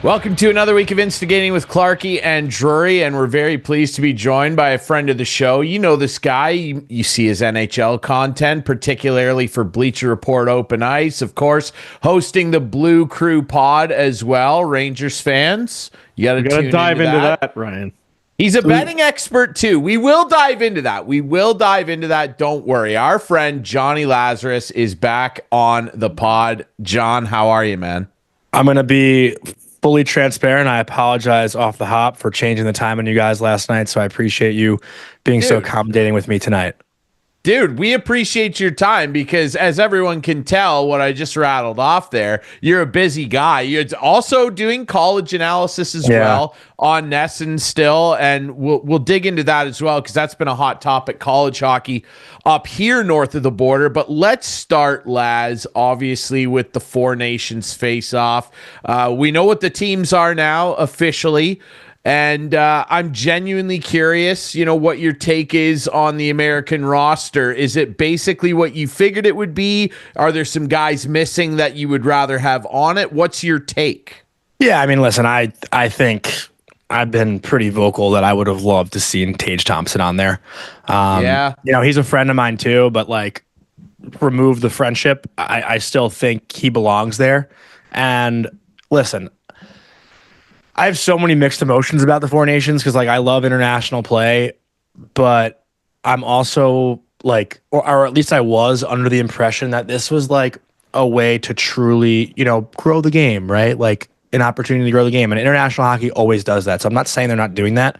Welcome to another week of Instigating with Clarkey and Drury, and we're very pleased to be joined by a friend of the show. You know this guy. You see his NHL content, particularly for Bleacher Report Open Ice. Of course, hosting the Blue Crew pod as well. Rangers fans, you got to dive into that, Ryan. He's a betting expert too. We will dive into that. Don't worry. Our friend Jonny Lazarus is back on the pod. John, how are you, man? I'm going to be fully transparent. I apologize off the hop for changing the time on you guys last night, so I appreciate you being so accommodating with me tonight. Dude, we appreciate your time because, as everyone can tell, what I just rattled off there, you're a busy guy. You're also doing college analysis as well on NESN still, and we'll dig into that as well because that's been a hot topic, college hockey up here north of the border. But let's start, Laz, obviously, with the Four Nations face-off. We know what the teams are now officially. And I'm genuinely curious, what your take is on the American roster. Is it basically what you figured it would be? Are there some guys missing that you would rather have on it? What's your take? Yeah, I mean, listen, I think I've been pretty vocal that I would have loved to see Tage Thompson on there. He's a friend of mine too, but remove the friendship, I still think he belongs there. And listen, I have so many mixed emotions about the Four Nations because, I love international play, but I'm also or at least I was under the impression that this was a way to truly, grow the game, right? An opportunity to grow the game. And international hockey always does that. So I'm not saying they're not doing that,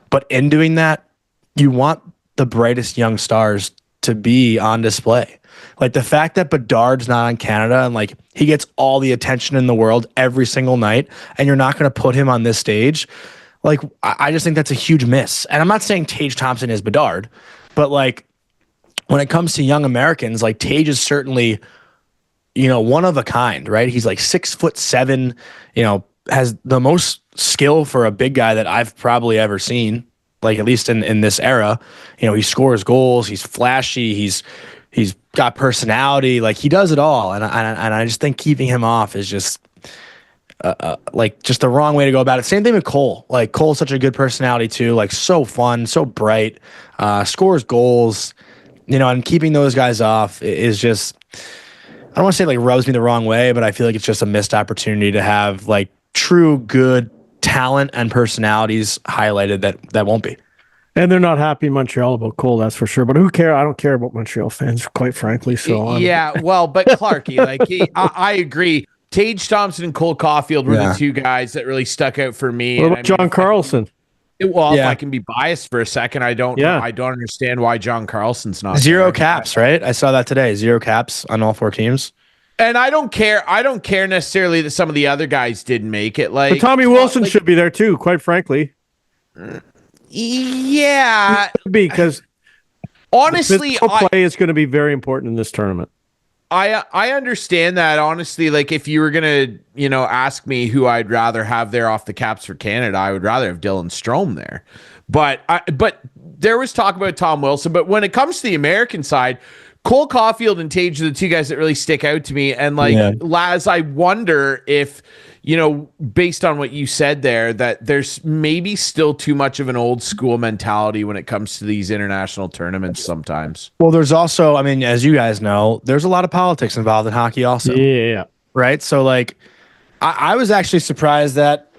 but in doing that, you want the brightest young stars to be on display. The fact that Bedard's not on Canada and he gets all the attention in the world every single night and you're not going to put him on this stage. I just think that's a huge miss. And I'm not saying Tage Thompson is Bedard, but when it comes to young Americans, Tage is certainly, one of a kind, right? He's 6'7", has the most skill for a big guy that I've probably ever seen, at least in this era. He scores goals, he's flashy, he's got personality, he does it all, and I just think keeping him off is just just the wrong way to go about it. Same thing with Cole. Cole's such a good personality too, so fun, so bright, scores goals, and keeping those guys off is just, I don't want to say rubs me the wrong way, but I feel it's just a missed opportunity to have true good talent and personalities highlighted that won't be. And they're not happy in Montreal about Cole, that's for sure. But who cares? I don't care about Montreal fans, quite frankly. So yeah, well, but Clarkey, I agree. Tage Thompson and Cole Caulfield were the two guys that really stuck out for me. What about John Carlson? If I can be biased for a second, I don't understand why John Carlson's not zero caps, right? I saw that today. 0 caps on all 4 teams. And I don't care necessarily that some of the other guys didn't make it. But Tommy Wilson should be there too, quite frankly. Yeah, because honestly, play is going to be very important in this tournament. I understand that, honestly. If you were gonna, ask me who I'd rather have there off the Caps for Canada, I would rather have Dylan Strome there. But there was talk about Tom Wilson. But when it comes to the American side, Cole Caulfield and Tage are the two guys that really stick out to me. And Laz, I wonder if, based on what you said there, that there's maybe still too much of an old school mentality when it comes to these international tournaments sometimes. Well, there's also, as you guys know, there's a lot of politics involved in hockey also. Yeah. Right? So I was actually surprised that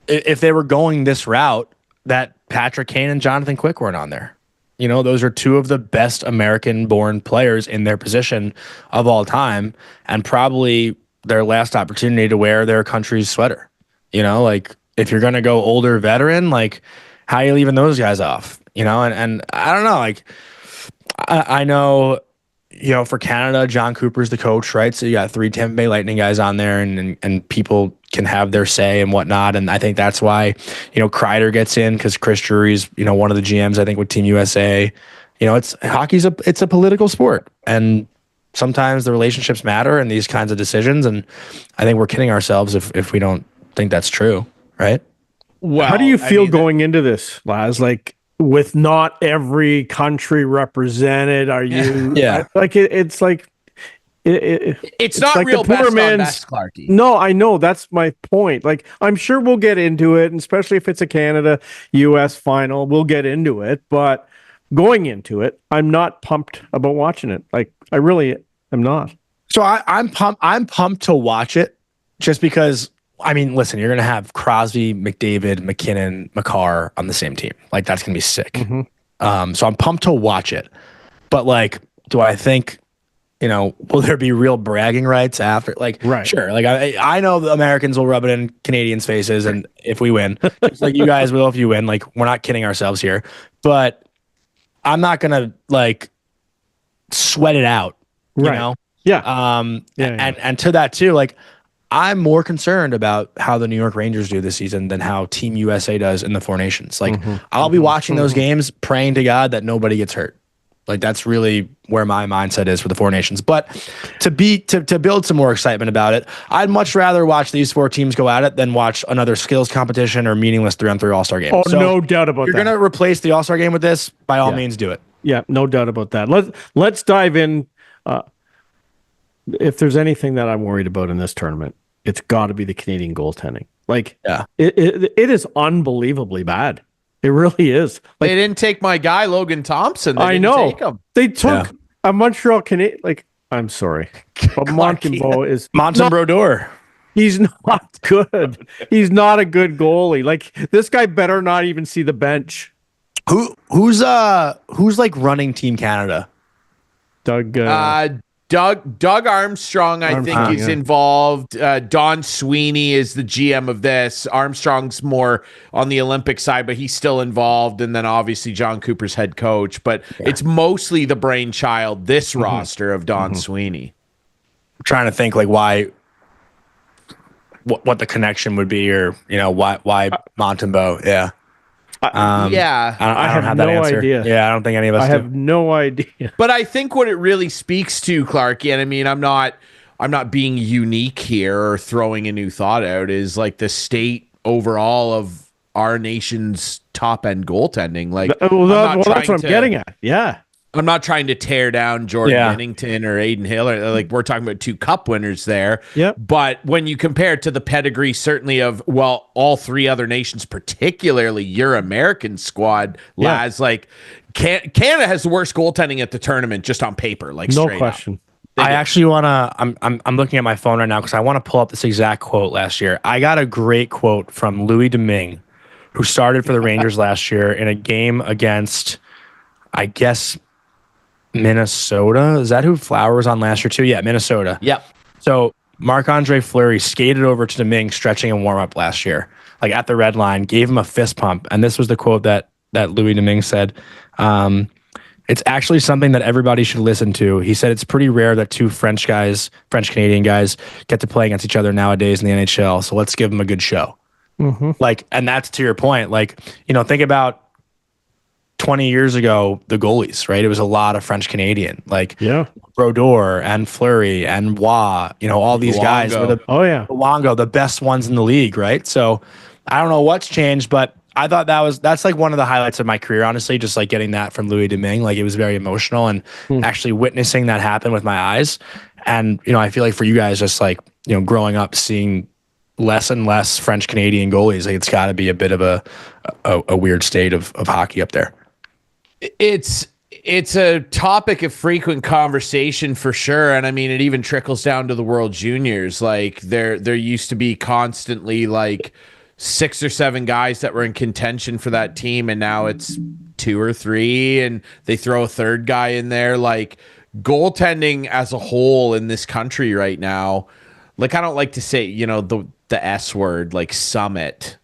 if they were going this route, that Patrick Kane and Jonathan Quick weren't on there. Those are two of the best American-born players in their position of all time, and probably their last opportunity to wear their country's sweater. If you're going to go older veteran, how are you leaving those guys off? And I don't know, I know, for Canada, John Cooper's the coach, right? So you got 3 Tampa Bay Lightning guys on there, and people can have their say and whatnot. And I think that's why, Kreider gets in, because Chris Drury's, one of the GMs, I think, with Team USA. Hockey's it's a political sport, and sometimes the relationships matter in these kinds of decisions. And I think we're kidding ourselves if we don't think that's true, right? Well, how do you feel going into this, Laz? With not every country represented, are you? Yeah. It's it's not like real the poor best on man's best, Clarkey. No, I know. That's my point. Like, I'm sure we'll get into it, and especially if it's a Canada-US final, we'll get into it. But going into it, I'm not pumped about watching it. Like, I really am not. So I'm pumped. I'm pumped to watch it just because, I mean, listen, you're going to have Crosby, McDavid, McKinnon, Makar on the same team. Like, that's going to be sick. Mm-hmm. So I'm pumped to watch it. But, like, do I think, will there be real bragging rights after? Like, right. Sure. Like, I know the Americans will rub it in Canadians' faces, and if we win, just like you guys will if you win. Like, we're not kidding ourselves here. But I'm not going to, like, sweat it out, you know? Yeah. And to that, too, like, I'm more concerned about how the New York Rangers do this season than how Team USA does in the Four Nations. Like, I'll be watching those games, praying to God that nobody gets hurt. Like, that's really where my mindset is for the Four Nations. But to build some more excitement about it, I'd much rather watch these four teams go at it than watch another skills competition or meaningless 3-on-3 All-Star game. Oh, so no doubt about that. You're going to replace the All-Star game with this, by all means, do it. Yeah, no doubt about that. Let's dive in. If there's anything that I'm worried about in this tournament, it's got to be the Canadian goaltending. Like, it is unbelievably bad. It really is. Like, they didn't take my guy Logan Thompson. I know. Take him. They took a Montreal Canadian. Like, I'm sorry, but Montembeault is Brodeur. He's not good. He's not a good goalie. Like, this guy better not even see the bench. Who's like running Team Canada? Doug Armstrong, I think, is involved. Don Sweeney is the GM of this. Armstrong's more on the Olympic side, but he's still involved. And then obviously John Cooper's head coach. But it's mostly the brainchild, this roster of Don Sweeney. I'm trying to think, like, what the connection would be, or why Montembeault. Yeah. I don't have that answer. Idea. Yeah, I don't think any of us do. Have no idea. But I think what it really speaks to, Clarkey, and I mean, I'm not being unique here or throwing a new thought out, is like the state overall of our nation's top end goaltending. Like, that's what I'm getting at. Yeah. I'm not trying to tear down Jordan Bennington or Aiden Hill. Like, we're talking about 2 cup winners there. Yep. But when you compare it to the pedigree, certainly of, all 3 other nations, particularly your American squad, Laz, like, Canada has the worst goaltending at the tournament just on paper. Like, no question. I actually want to, I'm looking at my phone right now because I want to pull up this exact quote last year. I got a great quote from Louis Domingue, who started for the Rangers last year in a game against, I guess, Minnesota. Is that who Flower was on last year too? Yeah, Minnesota. Yep. So Marc-Andre Fleury skated over to Domingue stretching and warm up last year, like at the red line, gave him a fist pump. And this was the quote that Louis Domingue said. It's actually something that everybody should listen to. He said it's pretty rare that 2 French Canadian guys get to play against each other nowadays in the NHL. So let's give them a good show. Like, and that's to your point. Like, think about 20 years ago, the goalies, right? It was a lot of French Canadian, like Brodeur and Fleury and Waugh, all these guys were Luongo, the best ones in the league, right? So I don't know what's changed, but I thought that's like one of the highlights of my career, honestly, just like getting that from Louis Domingue. Like, it was very emotional, and actually witnessing that happen with my eyes. And, I feel like for you guys, just like, growing up, seeing less and less French Canadian goalies, like, it's got to be a bit of a weird state of hockey up there. It's a topic of frequent conversation for sure. And I mean, it even trickles down to the World Juniors. Like, there used to be constantly like 6 or 7 guys that were in contention for that team, and now it's 2 or 3, and they throw a third guy in there. Like, goaltending as a whole in this country right now, like, I don't like to say, the S word, like summit.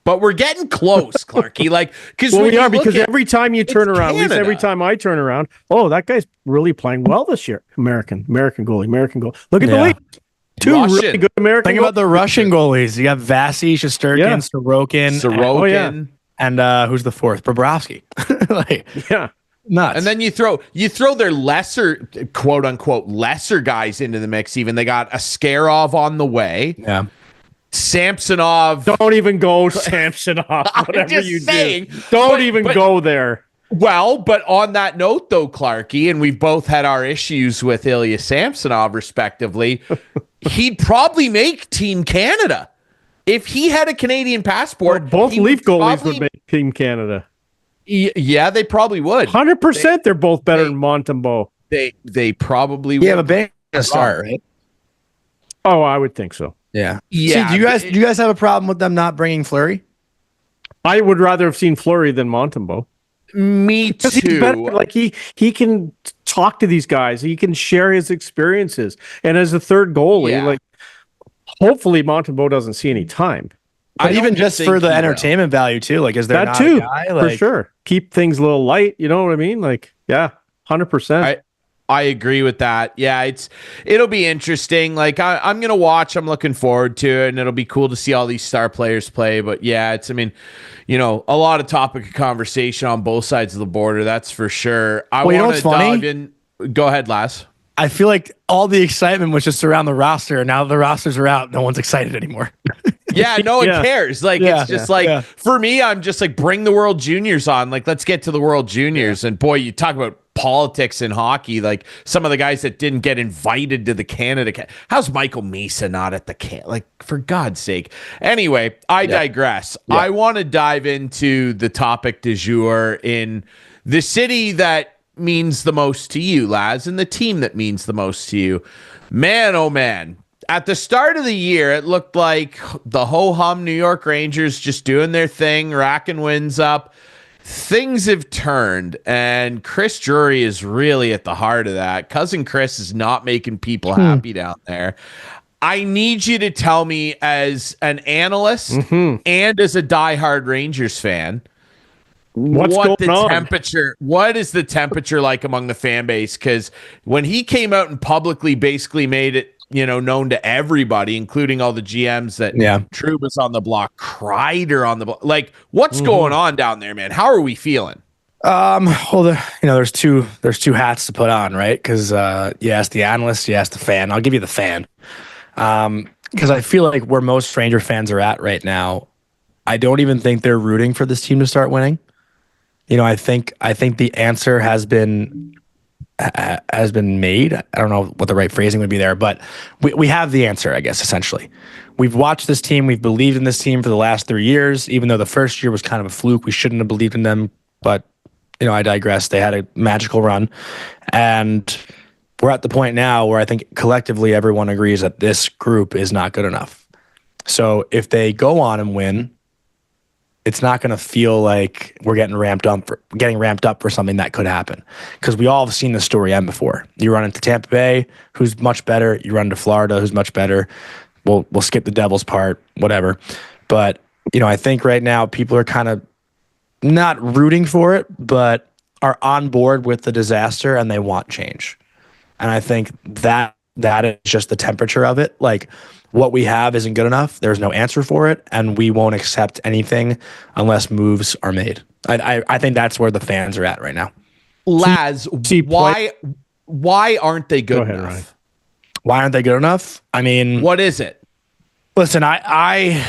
But we're getting close, Clarkey. Like, because every time you turn around, at least every time I turn around, that guy's really playing well this year. American goalie. Look at the league. 2 really good American. Think about the Russian goalies. You got Vasi, Shesterkin, Sorokin, and who's the 4th? Bobrovsky. Nuts. And then you throw their lesser, quote unquote, lesser guys into the mix. Even they got Askarov on the way. Yeah. Samsonov. Don't even go Samsonov. Whatever you do. Don't even go there. Well, but on that note, though, Clarkey, and we've both had our issues with Ilya Samsonov, respectively, he'd probably make Team Canada. If he had a Canadian passport, both Leaf goalies would make Team Canada. Yeah, they probably would. 100%. They're both better than Montembeault. They probably would. Yeah, but Ben's gonna start, right? Oh, I would think so. Yeah. Yeah. See, do you guys have a problem with them not bringing Fleury? I would rather have seen Fleury than Montembeault. Me too. He's better. Like he can talk to these guys. He can share his experiences. And as a third goalie, like hopefully Montembeault doesn't see any time. But even just for the entertainment value too. Like, is there that not too? A guy, like, for sure. Keep things a little light. You know what I mean? Like, yeah, 100%. I agree with that. Yeah, it'll be interesting. Like I'm gonna watch. I'm looking forward to it, and it'll be cool to see all these star players play. But yeah, a lot of topic of conversation on both sides of the border. That's for sure. I want to dive in. Go ahead, Laz. I feel like all the excitement was just around the roster, and now the rosters are out. No one's excited anymore. Yeah, no one cares. Like, it's just for me, I'm just like, bring the World Juniors on. Like, let's get to the World Juniors. And boy, you talk about politics in hockey. Like, some of the guys that didn't get invited to the Canada. How's Michael Mesa not at the Like, for God's sake. Anyway, I digress. Yeah. I want to dive into the topic du jour in the city that means the most to you, Laz, and the team that means the most to you. Man, oh man. At the start of the year, it looked like the ho-hum New York Rangers just doing their thing, racking wins up. Things have turned, and Chris Drury is really at the heart of that. Cousin Chris is not making people happy down there. I need you to tell me, as an analyst and as a diehard Rangers fan, what is the temperature like among the fan base? Because when he came out and publicly basically made it, known to everybody, including all the GMs, that Trouba's on the block, Kreider on the block. Like, what's going on down there, man? How are we feeling? Well, there's two hats to put on, right? Because you ask the analyst, you ask the fan. I'll give you the fan, because I feel like where most Ranger fans are at right now, I don't even think they're rooting for this team to start winning. I think the answer has been made. I don't know what the right phrasing would be there, but we have the answer, I guess, essentially. We've watched this team. We've believed in this team for the last 3 years, even though the first year was kind of a fluke. We shouldn't have believed in them, but, I digress. They had a magical run, and we're at the point now where I think collectively everyone agrees that this group is not good enough. So if they go on and win, it's not going to feel like we're getting ramped up for something that could happen, because we all have seen the story end before. You run into Tampa Bay, who's much better. You run into Florida, who's much better. We'll skip the Devils part, whatever. But I think right now people are kind of not rooting for it, but are on board with the disaster, and they want change. And I think that is just the temperature of it. Like, what we have isn't good enough. There's no answer for it, and we won't accept anything unless moves are made. I think that's where the fans are at right now. Laz, why aren't they good enough? Ryan. Why aren't they good enough? I mean, what is it? Listen, I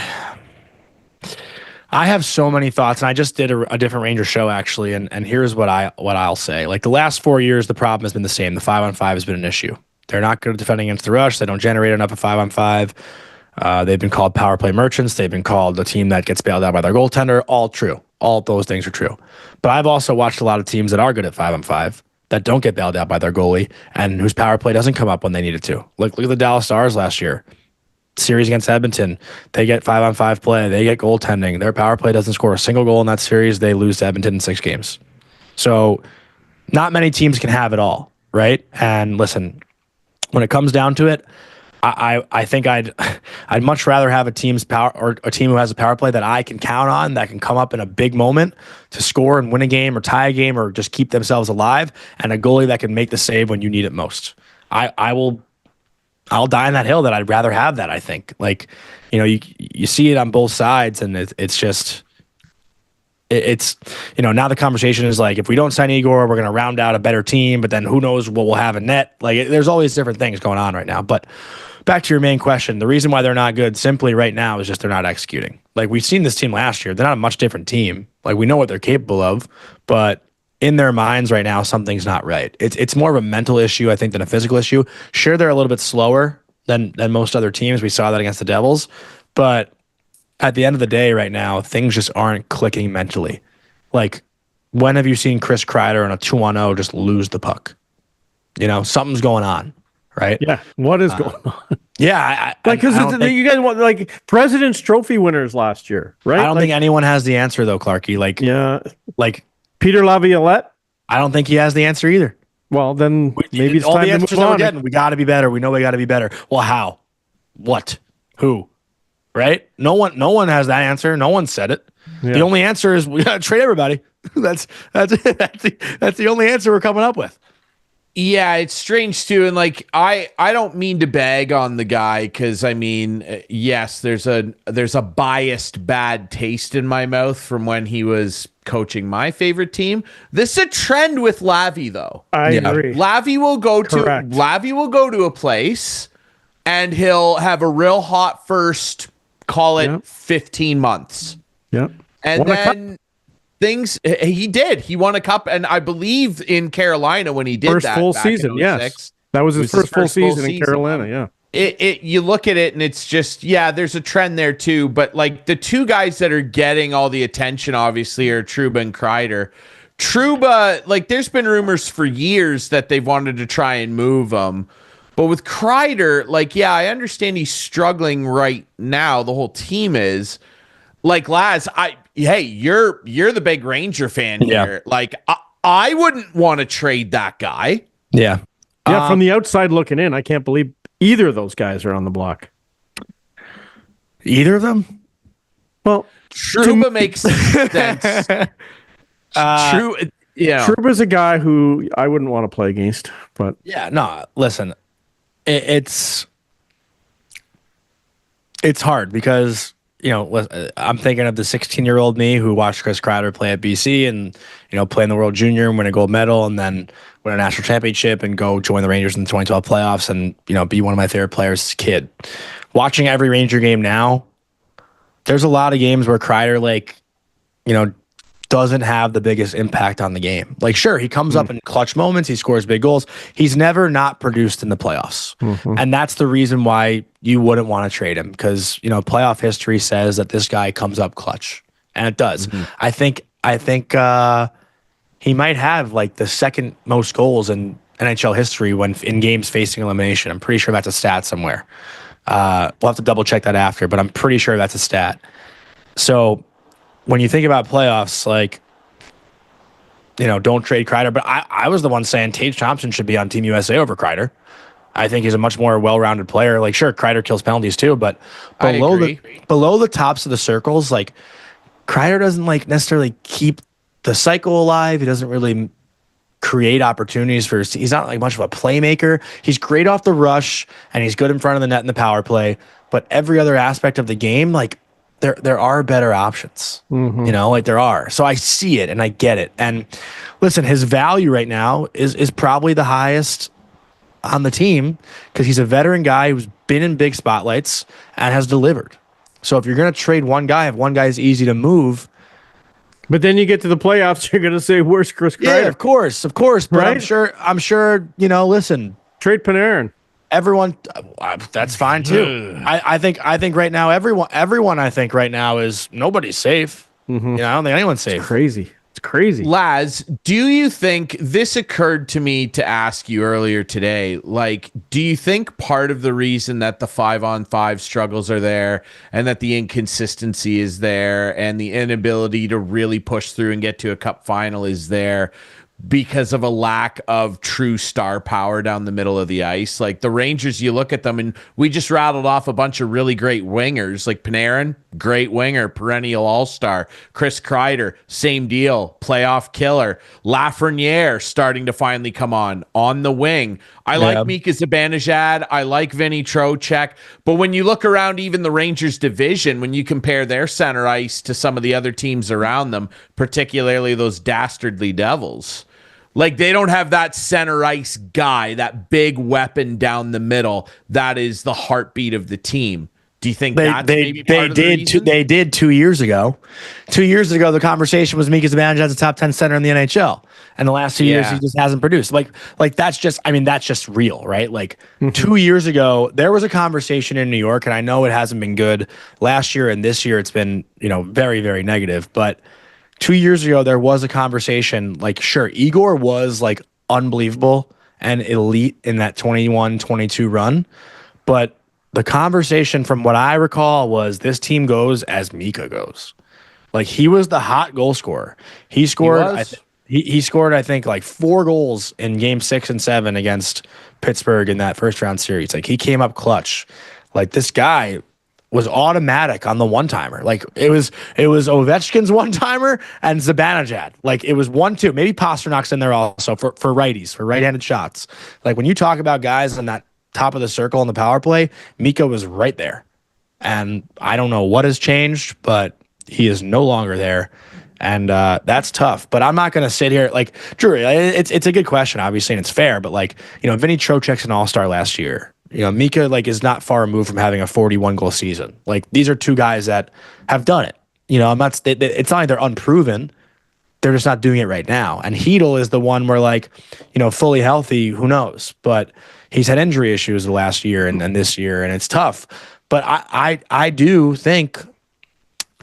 have so many thoughts, and I just did a different Ranger show actually, and here's what I'll say. Like, the last 4 years, the problem has been the same. The 5-on-5 has been an issue. They're not good at defending against the rush. They don't generate enough of 5-on-5. They've been called power play merchants. They've been called a team that gets bailed out by their goaltender. All true. All of those things are true. But I've also watched a lot of teams that are good at 5-on-5 that don't get bailed out by their goalie and whose power play doesn't come up when they need it to. Look at the Dallas Stars last year. Series against Edmonton. They get 5-on-5 play. They get goaltending. Their power play doesn't score a single goal in that series. They lose to Edmonton in 6 games. So not many teams can have it all, right? And listen, when it comes down to it, I think I'd much rather have a team's power, or a team who has a power play that I can count on, that can come up in a big moment to score and win a game or tie a game or just keep themselves alive, and a goalie that can make the save when you need it most. I'll die on that hill that I'd rather have that. I think, like, you see it on both sides, and it's just. It's now the conversation is like, if we don't sign Igor, we're going to round out a better team, but then who knows what we'll have in net. Like, there's always different things going on right now. But back to your main question, the reason why they're not good simply right now is just they're not executing. Like, we've seen this team last year. They're not a much different team. Like, we know what they're capable of, but in their minds right now, something's not right. It's more of a mental issue, I think, than a physical issue. Sure, they're a little bit slower than most other teams. We saw that against the Devils. But at the end of the day right now, things just aren't clicking mentally. Like, when have you seen Chris Kreider on a 2-on-0 just lose the puck? Something's going on, right? Yeah. What is going on? Yeah. Because you guys want, like, President's Trophy winners last year, right? I don't think anyone has the answer, though, Clarkey. Like Peter Laviolette? I don't think he has the answer either. Well, then maybe it's time to move on. We got to be better. We know we got to be better. Well, how? What? Who? Right? No one has that answer. No one said it. Yeah. The only answer is we got to trade everybody. That's the only answer we're coming up with. Yeah, it's strange too, and like I don't mean to bag on the guy because I mean, yes, there's a biased bad taste in my mouth from when he was coaching my favorite team. This is a trend with Lavi, though. I agree. Lavi will go to a place, and he'll have a real hot first, call it 15 months. Yep. And then he won a cup, and I believe in Carolina when he did first that full back season. in Yes, that was his first full season in Carolina. Yeah, you look at it and it's just there's a trend there too. But like the two guys that are getting all the attention obviously are Trouba and Kreider. Trouba, like there's been rumors for years that they've wanted to try and move him. But with Kreider, like, I understand he's struggling right now. The whole team is. Like, Laz, you're the big Ranger fan here. Like, I wouldn't want to trade that guy. Yeah. Yeah, from the outside looking in, I can't believe either of those guys are on the block. Either of them? Well, Trouba makes sense. Trouba's a guy who I wouldn't want to play against. But listen, it's hard because I'm thinking of the 16-year-old me who watched Chris Kreider play at BC and, play in the World Junior and win a gold medal and then win a national championship and go join the Rangers in the 2012 playoffs and, be one of my favorite players as a kid. Watching every Ranger game now, there's a lot of games where Kreider, doesn't have the biggest impact on the game. Like, sure, he comes up in clutch moments, he scores big goals. He's never not produced in the playoffs. Mm-hmm. And that's the reason why you wouldn't want to trade him because, playoff history says that this guy comes up clutch. And it does. Mm-hmm. I think he might have like the second most goals in NHL history when in games facing elimination. I'm pretty sure that's a stat somewhere. We'll have to double check that after, but I'm pretty sure that's a stat. So when you think about playoffs, don't trade Kreider. But I was the one saying Tage Thompson should be on Team USA over Kreider. I think he's a much more well-rounded player. Like, sure, Kreider kills penalties too, but below the tops of the circles, like Kreider doesn't necessarily keep the cycle alive. He doesn't really create opportunities he's not much of a playmaker. He's great off the rush and he's good in front of the net in the power play. But every other aspect of the game, there are better options, there are. So I see it and I get it. And listen, his value right now is probably the highest on the team because he's a veteran guy who's been in big spotlights and has delivered. So if you're going to trade one guy, if one guy is easy to move. But then you get to the playoffs, you're going to say, where's Chris Kreider? Yeah, of course. But right? I'm sure, listen. Trade Panarin. Everyone, that's fine too. I think right now everyone I think right now is nobody's safe. Mm-hmm. I don't think anyone's safe. It's crazy. Laz, do you think this occurred to me to ask you earlier today? Do you think part of the reason that the 5-on-5 struggles are there and that the inconsistency is there and the inability to really push through and get to a cup final is there because of a lack of true star power down the middle of the ice? Like the Rangers, you look at them and we just rattled off a bunch of really great wingers, like Panarin, great winger, perennial all-star. Chris Kreider, same deal, playoff killer. Lafreniere starting to finally come on the wing. I like Mika Zibanejad. I like Vinny Trocheck. But when you look around even the Rangers division, when you compare their center ice to some of the other teams around them, particularly those dastardly Devils, they don't have that center ice guy, that big weapon down the middle that is the heartbeat of the team. Do you think maybe part of the reason? They did 2 years ago. 2 years ago, the conversation was Mika's advantage as a top 10 center in the NHL. And the last 2 years, he just hasn't produced. Like that's just real, right? Like 2 years ago, there was a conversation in New York, and I know it hasn't been good last year, and this year it's been, very, very negative. But 2 years ago, there was a conversation. Like, sure, Igor was like unbelievable and elite in that 21-22 run, but the conversation from what I recall was this team goes as Mika goes. Like, he was the hot goal scorer. He scored, he scored, I think, like 4 goals in game 6 and 7 against Pittsburgh in that first round series. Like, he came up clutch. Like, this guy was automatic on the one-timer. Like, it was Ovechkin's one-timer and Zibanejad. Like, it was 1-2. Maybe Pasternak's in there also for righties, for right-handed shots. Like, when you talk about guys in that top of the circle on the power play, Mika was right there. And I don't know what has changed, but he is no longer there. And that's tough. But I'm not going to sit here like Drury. It's a good question, obviously, and it's fair. But like, Vinny Trocheck's an all-star last year. Mika is not far removed from having a 41 goal season. Like, these are two guys that have done it. It's not like they're unproven. They're just not doing it right now. And Hedl is the one where fully healthy, who knows? But he's had injury issues the last year and this year, and it's tough. But I do think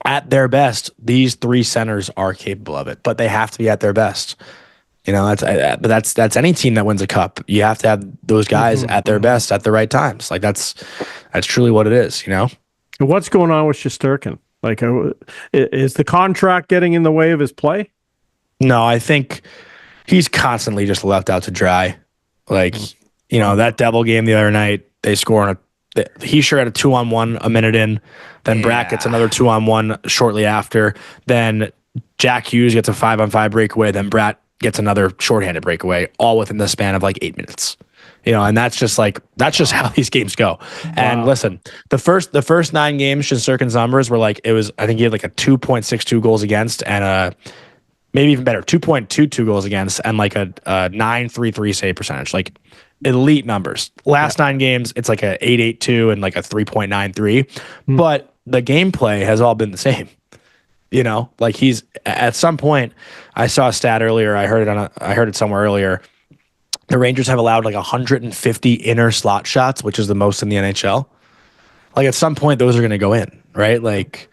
at their best, these 3 centers are capable of it, but they have to be at their best. That's any team that wins a cup. You have to have those guys at their best at the right times. Like, that's truly what it is. What's going on with Shesterkin? Like, is the contract getting in the way of his play? No, I think he's constantly just left out to dry. Like, that Devil game the other night, they score on he sure had a 2-on-1 a minute in. Then Bratt gets another 2-on-1 shortly after. Then Jack Hughes gets a 5-on-5 breakaway. Then Bratt gets another shorthanded breakaway, all within the span of like 8 minutes. And that's just how these games go. Wow. And listen, the first 9 games, Shesterkin's numbers were like, I think he had like a 2.62 goals against and maybe even better, 2.22 goals against and like a 9.33 save percentage. Like, elite numbers. Last 9 games, it's like a 8.82 and like a 3.93. But the gameplay has all been the same. Like, he's at some point. I saw a stat earlier. I heard it somewhere earlier. The Rangers have allowed like 150 inner slot shots, which is the most in the NHL. Like, at some point, those are going to go in, right? Like,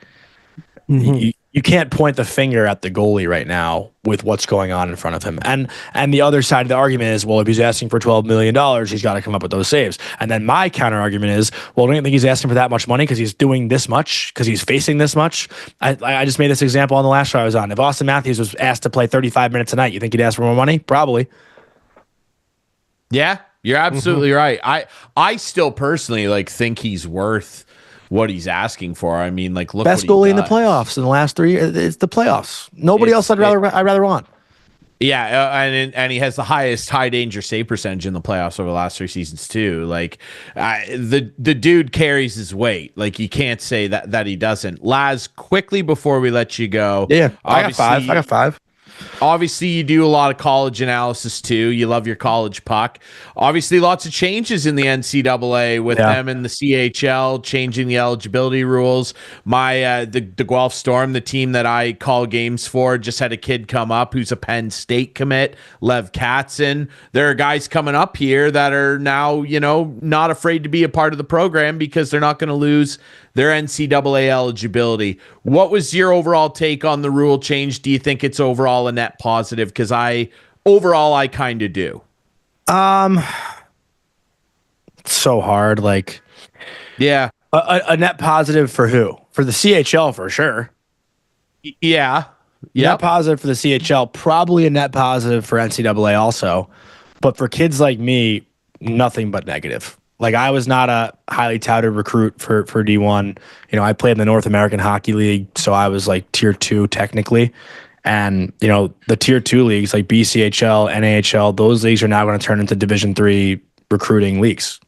you can't point the finger at the goalie right now with what's going on in front of him. And the other side of the argument is, well, if he's asking for $12 million, he's got to come up with those saves. And then my counter argument is, well, don't you think he's asking for that much money because he's doing this much, because he's facing this much? I just made this example on the last show I was on. If Austin Matthews was asked to play 35 minutes a night, you think he'd ask for more money? Probably. Yeah, you're absolutely right. I still personally think he's worth what he's asking for. I mean, look, best goalie in the playoffs in the last 3 years. It's the playoffs. Nobody else I'd rather want. Yeah, and he has the highest high danger save percentage in the playoffs over the last 3 seasons too. The dude carries his weight. Like, you can't say that he doesn't. Laz, quickly before we let you go. Yeah, I got 5. Obviously, you do a lot of college analysis too. You love your college puck. Obviously, lots of changes in the NCAA with them and the CHL changing the eligibility rules. The Guelph Storm, the team that I call games for, just had a kid come up who's a Penn State commit, Lev Katzen. There are guys coming up here that are now, not afraid to be a part of the program because they're not going to lose their NCAA eligibility. What was your overall take on the rule change? Do you think it's overall a net positive? Because I kind of do. So hard. Yeah. A net positive for who? For the CHL, for sure. Yeah. Net positive for the CHL, probably a net positive for NCAA also. But for kids like me, nothing but negative. I was not a highly touted recruit for D1. I played in the North American Hockey League, so I was tier 2 technically. And, the tier 2 leagues like BCHL, NAHL, those leagues are now going to turn into Division 3 recruiting leagues,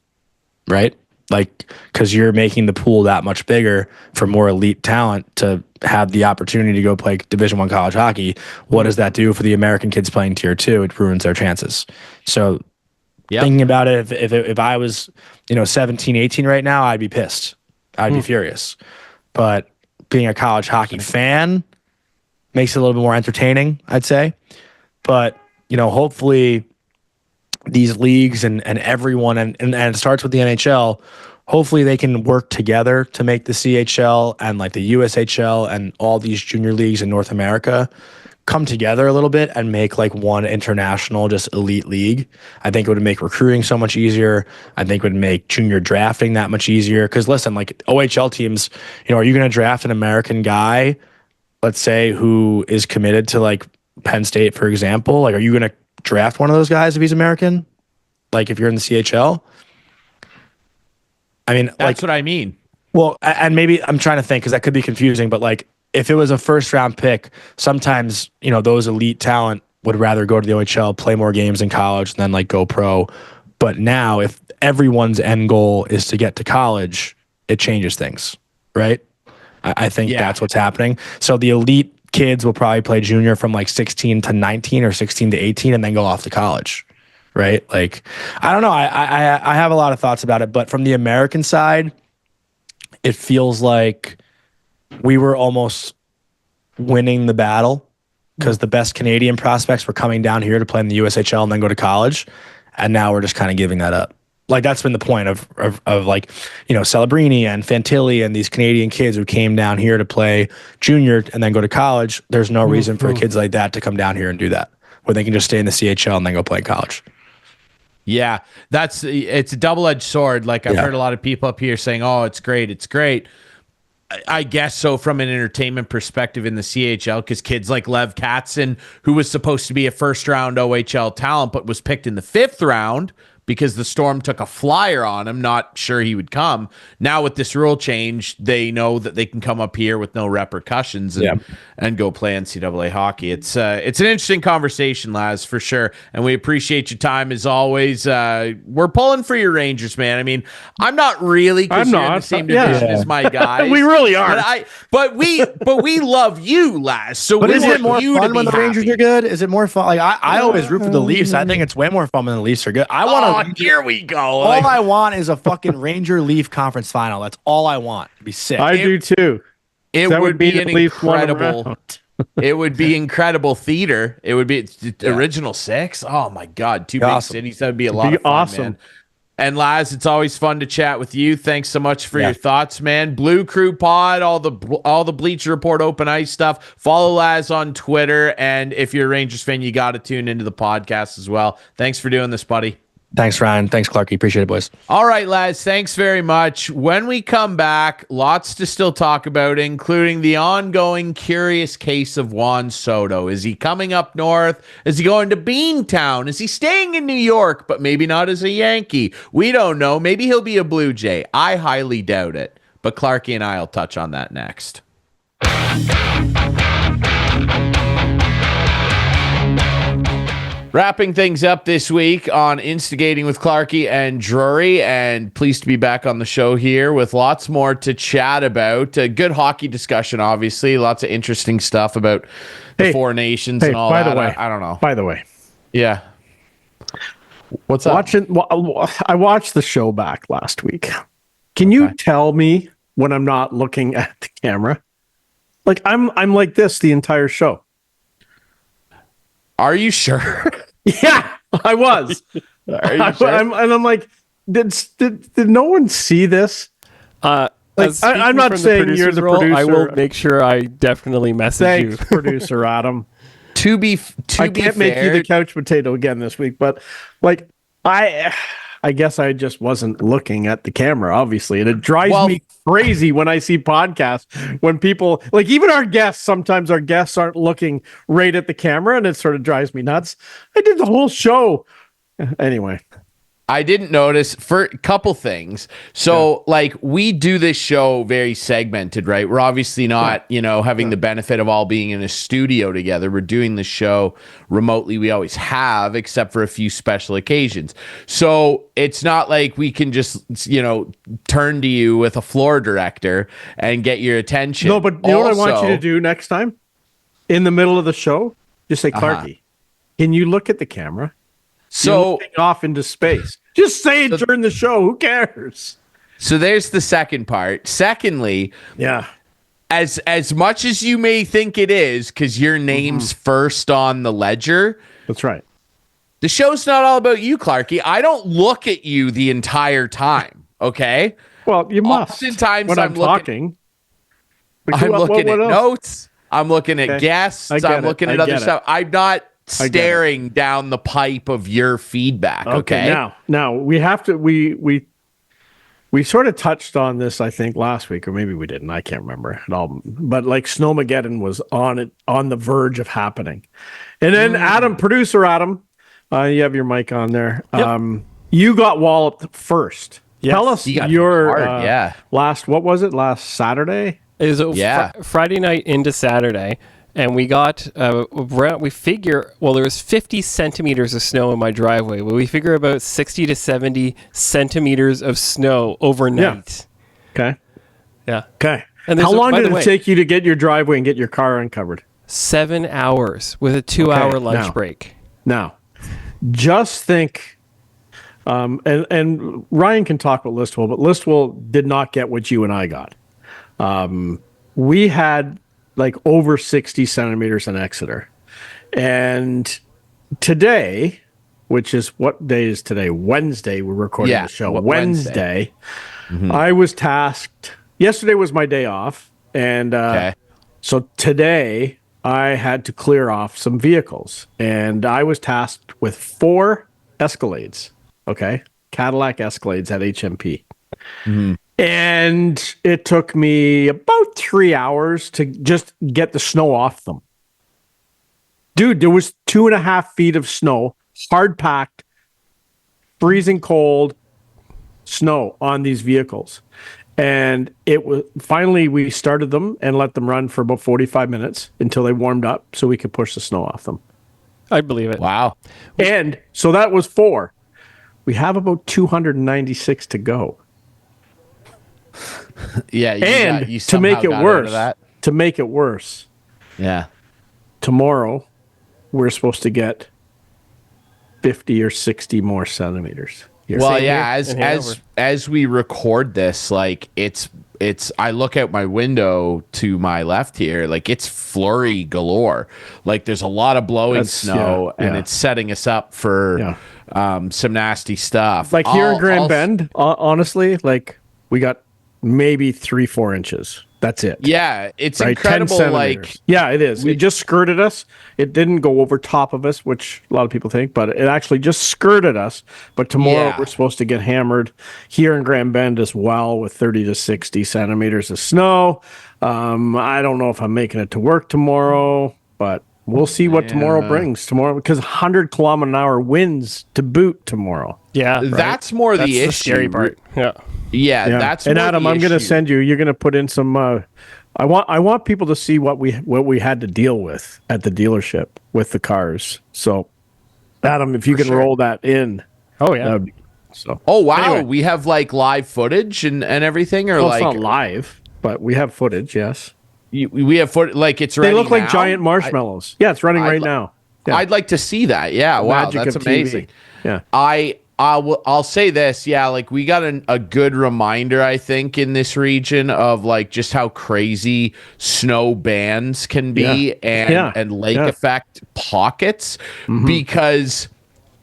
right? Because you're making the pool that much bigger for more elite talent to have the opportunity to go play Division 1 college hockey. What does that do for the American kids playing tier 2? It ruins their chances. So thinking about it, if I was, 17, 18 right now, I'd be pissed. I'd be furious. But being a college hockey fan makes it a little bit more entertaining, I'd say. But, hopefully these leagues and everyone, and it starts with the NHL, hopefully they can work together to make the CHL and like the USHL and all these junior leagues in North America come together a little bit and make like one international, just elite league. I think it would make recruiting so much easier. I think it would make junior drafting that much easier. Because listen, like OHL teams, are you going to draft an American guy, let's say, who is committed to like Penn State, for example? Like, are you going to draft one of those guys if he's American? Like, if you're in the CHL? I mean, that's what I mean. Well, and maybe I'm trying to think because that could be confusing, but like, if it was a first round pick, sometimes, those elite talent would rather go to the OHL, play more games in college, and then like go pro. But now if everyone's end goal is to get to college, it changes things, right? I think that's what's happening. So the elite kids will probably play junior from like 16 to 19 or 16 to 18 and then go off to college, right? Like, I don't know. I have a lot of thoughts about it, but from the American side, it feels like we were almost winning the battle because the best Canadian prospects were coming down here to play in the USHL and then go to college. And now we're just kind of giving that up. Like, that's been the point of like, Celebrini and Fantilli and these Canadian kids who came down here to play junior and then go to college. There's no reason for kids like that to come down here and do that, where they can just stay in the CHL and then go play in college. Yeah, it's a double-edged sword. Like, I've heard a lot of people up here saying, oh, it's great, it's great. I guess so from an entertainment perspective in the CHL, because kids like Lev Katzen, who was supposed to be a first-round OHL talent but was picked in the 5th round because the Storm took a flyer on him, not sure he would come. Now with this rule change, they know that they can come up here with no repercussions and go play NCAA hockey. It's an interesting conversation, Laz, for sure. And we appreciate your time as always. We're pulling for your Rangers, man. I mean, I'm not really, because you're in the same division as my guys. We really are. But we love you, Laz. So but we is it want more you fun to when be the Rangers happy. are good? Is it more fun? Like, I always root for the Leafs. I think it's way more fun when the Leafs are good. I want to. Here we go. All I want is a fucking Ranger Leaf conference final. That's all I want. It'd be sick. I do too. It would be an incredible. It would be incredible theater. It would be original 6. Oh my God, 2 big cities. That would be a lot of fun, awesome. man. And Laz, it's always fun to chat with you. Thanks so much for your thoughts, man. Blue Crew Pod, all the Bleacher Report Open Ice stuff. Follow Laz on Twitter, and if you're a Rangers fan, you got to tune into the podcast as well. Thanks for doing this, buddy. Thanks, Ryan. Thanks, Clarkey. Appreciate it, boys. All right, Laz, thanks very much. When we come back, lots to still talk about, including the ongoing curious case of Juan Soto. Is he coming up north? Is he going to Beantown? Is he staying in New York, but maybe not as a Yankee? We don't know. Maybe he'll be a Blue Jay. I highly doubt it. But Clarkey and I will touch on that next. Wrapping things up this week on Instigating with Clarkey and Drury, and pleased to be back on the show here with lots more to chat about. A good hockey discussion, obviously. Lots of interesting stuff about the Four Nations and all by that. The way, I don't know. By the way. Yeah. What's up? I watched the show back last week. Can you tell me when I'm not looking at the camera? Like, I'm like this the entire show. Are you sure? Yeah, I was. Are you sure? I'm like, did no one see this? Like, I'm not saying you're the producer. I will make sure I definitely message you. Producer Adam. To be I can't make you the couch potato again this week, but like I guess I just wasn't looking at the camera, obviously. And it drives me crazy when I see podcasts when people, like, even our guests, sometimes our guests aren't looking right at the camera, and it sort of drives me nuts. I did the whole show. Anyway. I didn't notice for a couple things. So, like, we do this show very segmented, right? We're obviously not, having the benefit of all being in a studio together. We're doing the show remotely. We always have, except for a few special occasions. So it's not like we can just, turn to you with a floor director and get your attention. No, but you know what I want you to do next time? In the middle of the show, just say, Clarkey, can you look at the camera? So off into space. Just say it during the show. Who cares? So there's the second part. Secondly, Yeah. As much as you may think it is, because your name's first on the ledger, That's right. the show's not all about you, Clarkey. I don't look at you the entire time, okay? Well, you must. Oftentimes when I'm talking. Like, I'm looking at else? notes. I'm looking at guests. I'm looking at other stuff. I'm not staring down the pipe of your feedback, okay? Now we have to we sort of touched on this, I think, last week, or maybe we didn't. I can't remember at all. But like Snowmageddon was on the verge of happening. And then producer Adam, you have your mic on there. Yep. You got walloped first. Yes. Tell us your last Saturday? It was Friday night into Saturday, and we got we figure there was 50 centimeters of snow in my driveway. Well, we figure about 60 to 70 centimeters of snow overnight. Yeah. Okay. Yeah. Okay. And how long did it take you to get your driveway and get your car uncovered? 7 hours with a 2-hour lunch break. Now, just think, and Ryan can talk about Listowel, but Listowel did not get what you and I got. We had like over 60 centimeters in Exeter. And today, which is what day is today? Wednesday, we're recording the show. Wednesday. I was tasked. Yesterday was my day off. And so today I had to clear off some vehicles. And I was tasked with 4 Escalades. Okay. Cadillac Escalades at HMP. And it took me about 3 hours to just get the snow off them. Dude, there was 2.5 feet of snow, hard packed, freezing cold snow on these vehicles. And it was finally we started them and let them run for about 45 minutes until they warmed up so we could push the snow off them. I believe it. Wow. And so that was 4. We have about 296 to go. Yeah, to make it worse, tomorrow we're supposed to get 50 or 60 more centimeters. As we record this, like it's I look out my window to my left here, like it's flurry galore. Like there's a lot of blowing snow, and it's setting us up for some nasty stuff. Like here in Grand Bend, honestly, like we got maybe 3-4 inches. That's it. Yeah, it's incredible. Like, yeah, it is. It just skirted us. It didn't go over top of us, which a lot of people think, but it actually just skirted us. But tomorrow we're supposed to get hammered here in Grand Bend as well with 30 to 60 centimeters of snow. I don't know if I'm making it to work tomorrow, but we'll see what tomorrow brings. Tomorrow, because 100-kilometer-an-hour winds to boot tomorrow. Yeah, right. That's more That's the issue. Scary part. Yeah, that's. And Adam, I'm going to send you. You're going to put in some. I want people to see what we had to deal with at the dealership with the cars. So, Adam, if you can roll that in. Oh yeah. So. Oh wow, anyway. We have like live footage and everything, or it's not live, but we have footage. Yes. We have footage. Like it's ready. They look now? like giant marshmallows. It's running right now. Yeah. I'd like to see that. Yeah. Wow, that's amazing. TV. Yeah. I'll say this, like we got a good reminder, I think, in this region of like just how crazy snow bands can be and lake effect pockets, because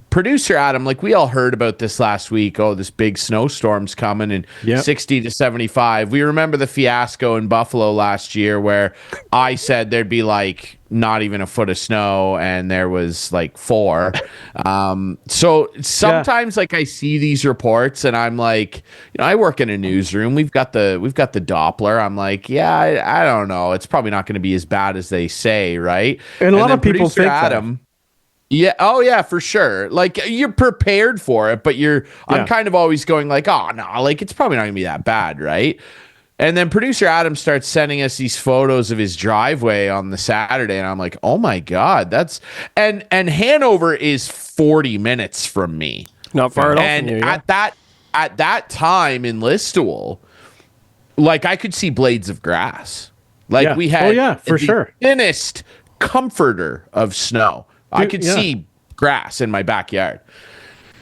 producer Adam, like we all heard about this last week. Oh, this big snowstorm's coming and 60 to 75. We remember the fiasco in Buffalo last year where I said there'd be like not even a foot of snow and there was like 4. So sometimes like I see these reports and I'm like, I work in a newsroom. We've got the Doppler. I'm like, I don't know. It's probably not going to be as bad as they say, right? And a lot of people think Adam, that. Yeah. Oh, yeah, for sure. Like you're prepared for it, but I'm kind of always going like, oh no, like it's probably not gonna be that bad, right? And then producer Adam starts sending us these photos of his driveway on the Saturday, and I'm like, oh my god, that's and Hanover is 40 minutes from me, not far at all. And from you, at that time in Listowel, like I could see blades of grass. Like we had, for sure, thinnest comforter of snow. I could see grass in my backyard.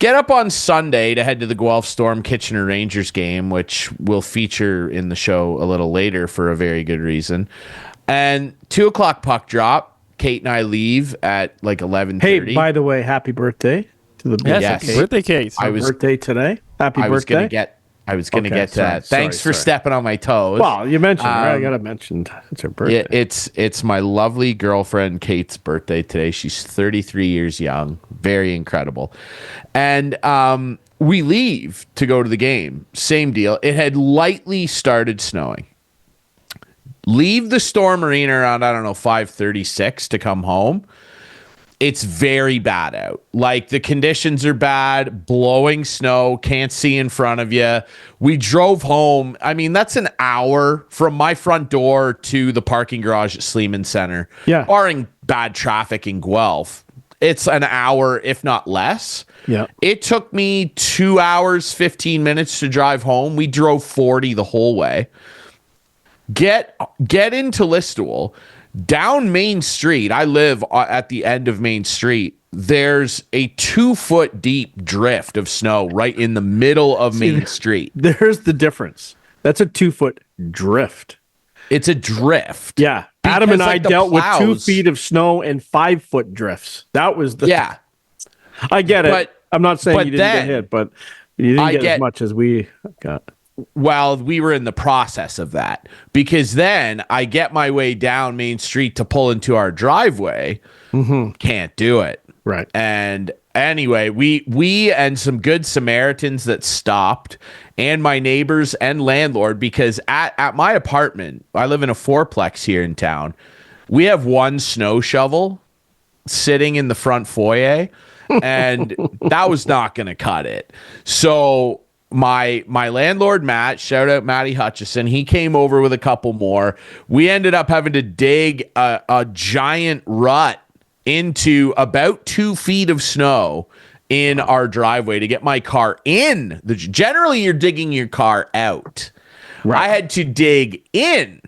get up on Sunday to head to the Guelph Storm Kitchener Rangers game, which we'll feature in the show a little later for a very good reason. And 2:00 puck drop. Kate and I leave at like 11:30. Hey, by the way, happy birthday to the Yes, Yes. happy birthday, Kate. birthday today. Happy I was birthday. gonna get to that. Thanks for stepping on my toes. Well, you mentioned her. I gotta mention it's her birthday. It's my lovely girlfriend Kate's birthday today. She's 33 years young, very incredible, and we leave to go to the game. Same deal. It had lightly started snowing. Leave the Storm Arena around 5:36 to come home. It's very bad out. Like, the conditions are bad, blowing snow, can't see in front of you. We drove home. I mean, that's an hour from my front door to the parking garage at Sleeman Center. Yeah. Barring bad traffic in Guelph, it's an hour, if not less. Yeah. It took me 2 hours, 15 minutes to drive home. We drove 40 the whole way. Get into Listowel. Down Main Street, I live at the end of Main Street. There's a 2-foot deep drift of snow right in the middle of Main Street. There's the difference. That's a 2-foot drift. It's a drift. Yeah. Adam and I dealt with 2 plows- feet of snow and 5-foot drifts. That was the. Yeah. I get it. But- I'm not saying but you didn't then- get hit, but you didn't I get get- as much as we got. Well, we were in the process of that, because then I get my way down Main Street to pull into our driveway. Can't do it. Right. And anyway, we and some good Samaritans that stopped, and my neighbors and landlord, because at my apartment, I live in a 4-plex here in town. We have one snow shovel sitting in the front foyer, and that was not going to cut it. So my landlord, Matt, shout out Matty Hutchison, he came over with a couple more. We ended up having to dig a giant rut into about 2 feet of snow in our driveway to get my car in. Generally, you're digging your car out. Right. I had to dig in.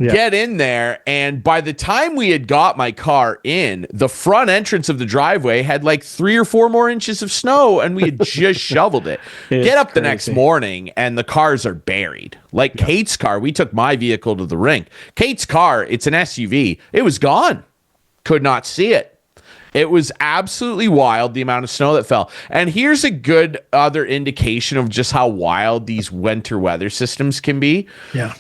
Yeah. Get in there, and by the time we had got my car in, the front entrance of the driveway had like 3 or 4 more inches of snow, and we had just shoveled it. Get up the next morning, and the cars are buried. Like Kate's car, we took my vehicle to the rink. Kate's car, it's an SUV. It was gone. Could not see it. It was absolutely wild, the amount of snow that fell. And here's a good other indication of just how wild these winter weather systems can be. Yeah.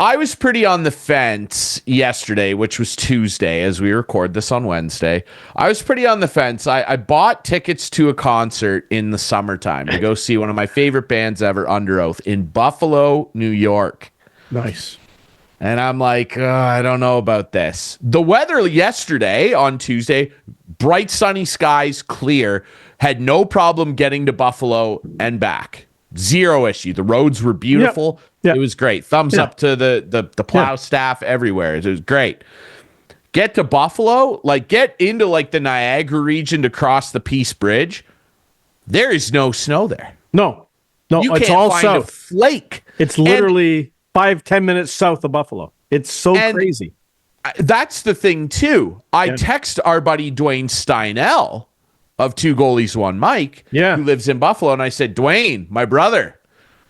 I was pretty on the fence yesterday, which was Tuesday, as we record this on Wednesday. I was pretty on the fence. I bought tickets to a concert in the summertime to go see one of my favorite bands ever, Under Oath, in Buffalo, New York. Nice. And I'm like, I don't know about this. The weather yesterday on Tuesday, bright sunny skies, clear, had no problem getting to Buffalo and back. Zero issue. The roads were beautiful. Yep. It was great. Thumbs up to the plow staff everywhere. It was great. Get to Buffalo, like get into like the Niagara region to cross the Peace Bridge. There is no snow there. No, you it's can't all find south. A flake. It's literally 5-10 minutes south of Buffalo. It's so crazy. That's the thing too. I text our buddy Dwayne Steinell of Two Goalies One Mike, who lives in Buffalo, and I said, Dwayne, my brother,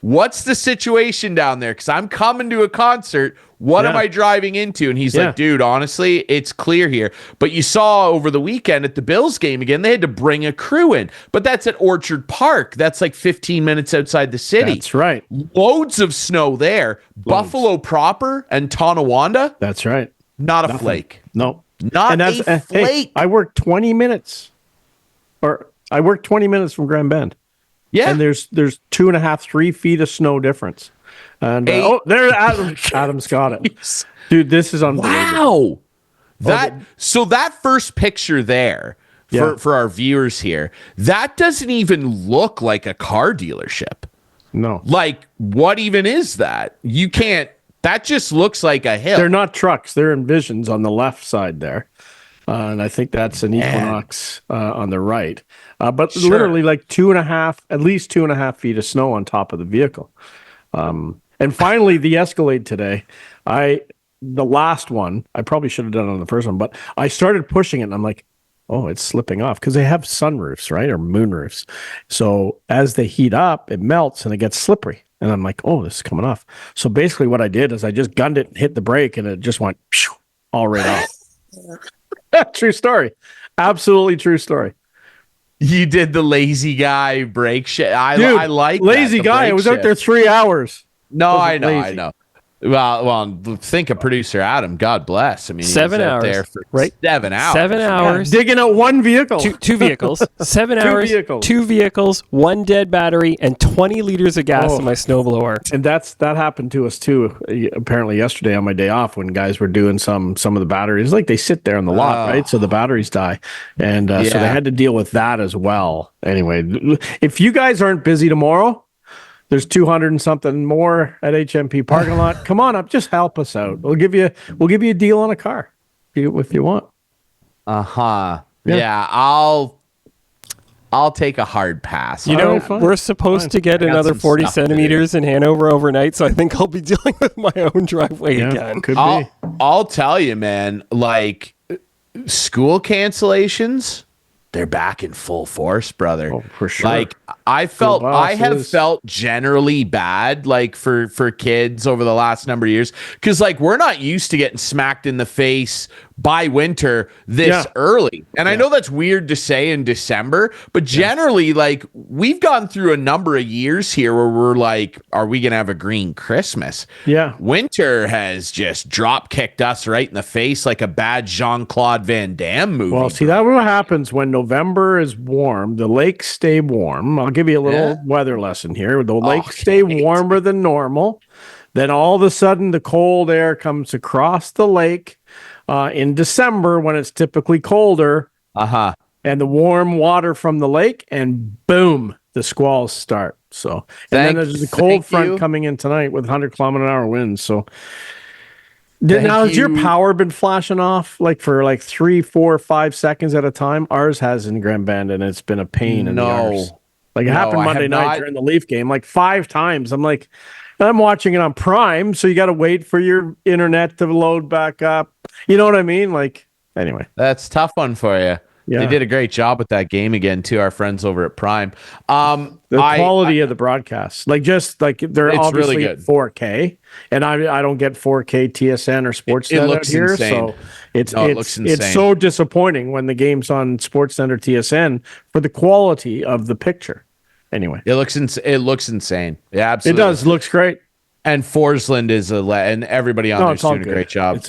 what's the situation down there? Because I'm coming to a concert. What am I driving into? And he's like, dude, honestly, it's clear here. But you saw over the weekend at the Bills game again, they had to bring a crew in. But that's at Orchard Park. That's like 15 minutes outside the city. That's right. Loads of snow there. Buffalo proper and Tonawanda. That's right. Not a flake. No. Not a flake. Hey, I worked 20 minutes. I worked 20 minutes from Grand Bend. Yeah. And there's 2.5, 3 feet of snow difference. And there's Adam. Adam's got it. Dude, this is unbelievable. Wow. That first picture there for our viewers here, that doesn't even look like a car dealership. No. Like, what even is that? You can't, that just looks like a hill. They're not trucks. They're Envisions on the left side there. And I think that's an Equinox on the right. But literally like at least 2.5 feet of snow on top of the vehicle. And finally, the Escalade today, the last one, I probably should have done it on the first one, but I started pushing it and I'm like, oh, it's slipping off because they have sunroofs, right? Or moonroofs. So as they heat up, it melts and it gets slippery. And I'm like, oh, this is coming off. So basically what I did is I just gunned it and hit the brake and it just went all right off. True story. Absolutely true story. You did the lazy guy brake shit. I like lazy guy. I was out there 3 hours. No, I know. Well, think of producer Adam. God bless. I mean, 7 hours there for 7 hours. 7 hours. Digging out one vehicle. Two vehicles. 7 hours. Vehicles. 2 vehicles. 1 dead battery and 20 liters of gas in my snowblower. And that happened to us too. Apparently yesterday on my day off when guys were doing some of the batteries, like they sit there in the lot, right? So the batteries die, and so they had to deal with that as well. Anyway, if you guys aren't busy tomorrow. There's 200 and something more at HMP parking lot. Come on up, just help us out. We'll give you a deal on a car if you want. Yeah, I'll take a hard pass. You know, we're supposed to get another 40 centimeters in Hanover overnight, so I think I'll be dealing with my own driveway again. Could be. I'll tell you, man. Like school cancellations. They're back in full force, brother. Oh, for sure. Like I have felt generally bad, like for kids over the last number of years, because like we're not used to getting smacked in the face by winter this early. And I know that's weird to say in December, but generally, like we've gone through a number of years here where we're like, are we gonna have a green Christmas? Yeah. Winter has just drop kicked us right in the face like a bad Jean-Claude Van Damme movie. Well, see, that's what happens when November is warm. The lakes stay warm. I'll give you a little weather lesson here. The lakes stay warmer than normal. Then all of a sudden, the cold air comes across the lake in December when it's typically colder. And the warm water from the lake, and boom, the squalls start. So, and then there's the cold front coming in tonight with 100-kilometer-an-hour winds. So, now has your power been flashing off like for like 3, 4, 5 seconds at a time? Ours has in Grand Bend, and it's been a pain in the arse. Like it happened Monday night during the Leaf game, like 5 times. I'm watching it on Prime, so you got to wait for your internet to load back up. You know what I mean? Like, anyway. That's a tough one for you. Yeah. They did a great job with that game again, too, our friends over at Prime. The quality of the broadcast, they're obviously really at 4K, and I don't get 4K TSN or Sportsnet out here, insane. So it's so disappointing when the game's on Sportsnet or TSN for the quality of the picture. Anyway, it looks insane. Yeah, absolutely. It does. Looks great. And Forsland is and everybody on there's doing a great job.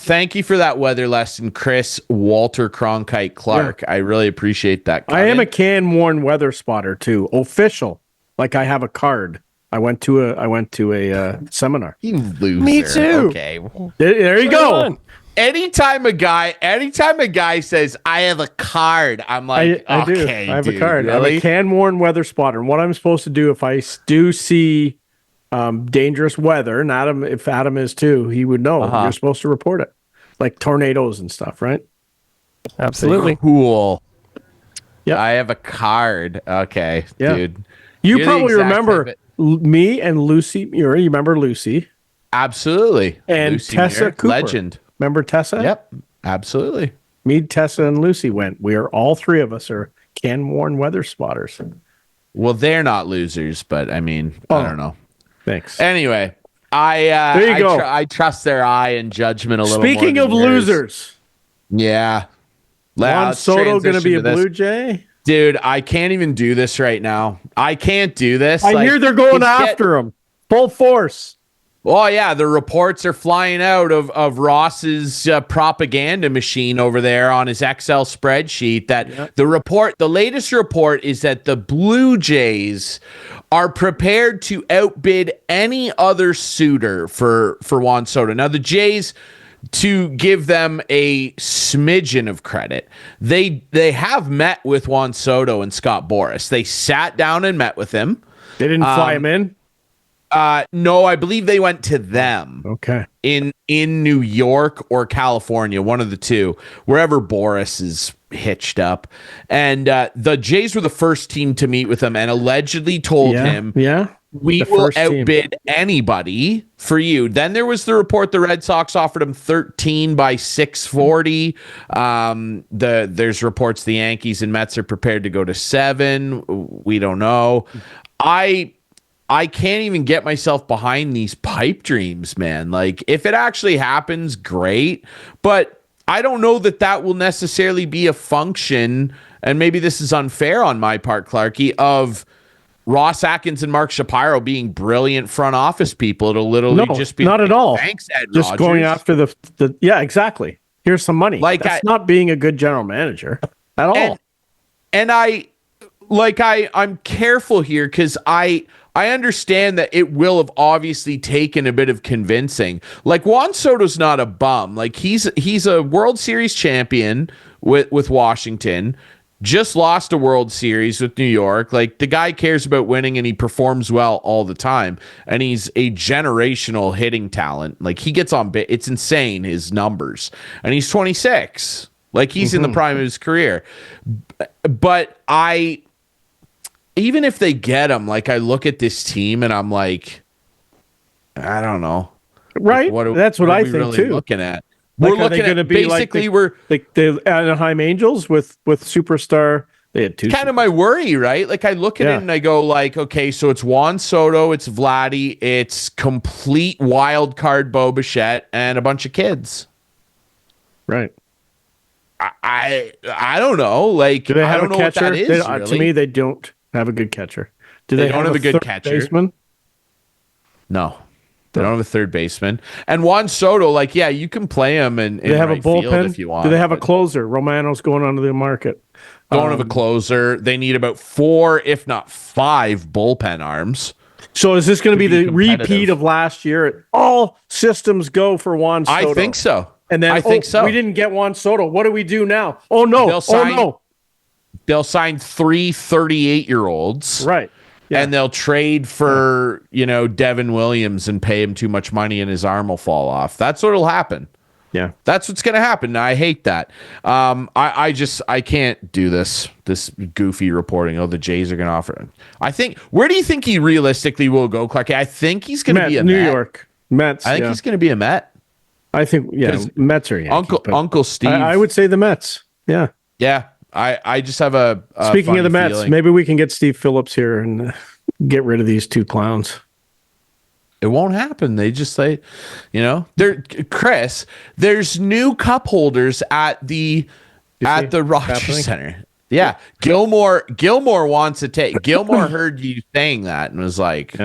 Thank you for that weather lesson, Chris Walter Cronkite Clark. Yeah. I really appreciate that. I am a can-worn weather spotter too, official. Like I have a card. I went to a seminar. You loser. Me too. Okay, there you go. Anytime a guy says I have a card, I'm like, I do. I have a card. Really? I'm a can-worn weather spotter. And what I'm supposed to do if I do see dangerous weather, and if Adam is too, he would know. You're supposed to report it, like tornadoes and stuff, right? Absolutely. Cool. Yeah, I have a card. Okay, dude. You probably remember me and Lucy. You remember Lucy? Absolutely. And Lucy Tessa Muir, Cooper. legend. Remember Tessa? Yep. Absolutely. Me, Tessa, and Lucy went. We are all 3 of us are can-worn weather spotters. Well, they're not losers, but I mean, I don't know. Thanks. Anyway, there you go. I trust their eye and judgment a little more. Speaking of losers. Yeah. Juan Soto going to be a Blue Jay? Dude, I can't even do this right now. I can't do this. I hear they're going after him. Full force. Oh, yeah. The reports are flying out of Ross's propaganda machine over there on his Excel spreadsheet that the latest report is that the Blue Jays are prepared to outbid any other suitor for Juan Soto. Now, the Jays, to give them a smidgen of credit, they have met with Juan Soto and Scott Boras. They sat down and met with him. They didn't fly him in? No, I believe they went to them. Okay. In New York or California, one of the two, wherever Boras is hitched up. And the Jays were the first team to meet with him and allegedly told him We will outbid anybody for you. Then there was the report the Red Sox offered him 13 by 640. There's reports the Yankees and Mets are prepared to go to 7. We don't know. I can't even get myself behind these pipe dreams, man. Like, if it actually happens, great. But I don't know that will necessarily be a function, and maybe this is unfair on my part, Clarkey, of Ross Atkins and Mark Shapiro being brilliant front office people. It'll literally just be not at all. Thanks, Ed just Rogers. Going after the yeah, exactly. Here's some money. Like, that's not being a good general manager at all. And I'm careful here because I understand that it will have obviously taken a bit of convincing. Like, Juan Soto's not a bum. Like, he's a World Series champion with Washington. Just lost a World Series with New York. Like, the guy cares about winning and he performs well all the time. And he's a generational hitting talent. Like, he gets on it's insane, his numbers. And he's 26. Like, he's in the prime of his career. But even if they get him, like, I look at this team and I'm like, I don't know. Right. Like, that's what I think really too. Looking at. Like, we're looking at basically like the Anaheim Angels with superstar. They had 2. Kind of my worry, right? Like, I look at it and I go, like, okay, so it's Juan Soto, it's Vladdy, it's complete wild card Bo Bichette, and a bunch of kids. Right. I don't know. Like, do they have I don't a know catcher? what that is, really. To me, they don't have a good catcher. Do they don't have a good catcher? Baseman? No. They don't have a third baseman. And Juan Soto, like, yeah, you can play him in they have right a bullpen if you want. Do they have a closer? Romano's going onto the market. Don't have a closer. They need about 4, if not 5, bullpen arms. So is this going to be the repeat of last year? All systems go for Juan Soto. I think so. And then I think so. We didn't get Juan Soto. What do we do now? Oh no! They'll sign 3 38-year-olds. Right. Yeah. And they'll trade for, Devin Williams and pay him too much money and his arm will fall off. That's what'll happen. Yeah. That's what's going to happen. I hate that. I can't do this goofy reporting. Oh, the Jays are going to offer. Where do you think he realistically will go, Clark? I think he's going to be a New Met. York Mets. I think he's going to be a Met. I think, Mets are Yankee, Uncle Steve. I would say the Mets. Yeah. Yeah. I just have a speaking of the Mets, feeling. maybe we can get Steve Phillips here and get rid of these 2 clowns. It won't happen. They just say, Chris, there's new cup holders at the Rogers Center. Yeah. Gilmore wants to take. Gilmore heard you saying that and was like,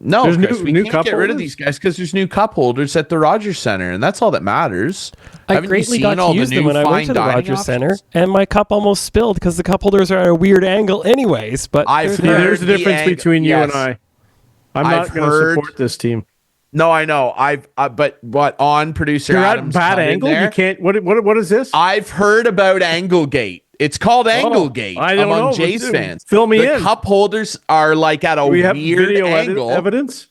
no, Chris, we can't get rid of these guys because there's new cup holders at the Rogers Center, and that's all that matters. I greatly got to use them when I went to the Rogers Center, and my cup almost spilled because the cup holders are at a weird angle anyways. But there's a difference between you and I. I'm not going to support this team. No, I know. But what on producer You're Adams? At bad angle. You can't. What is this? I've heard about Anglegate. It's called Anglegate among Jays fans. Fill me in. The cup holders are like at a weird video angle. Evidence?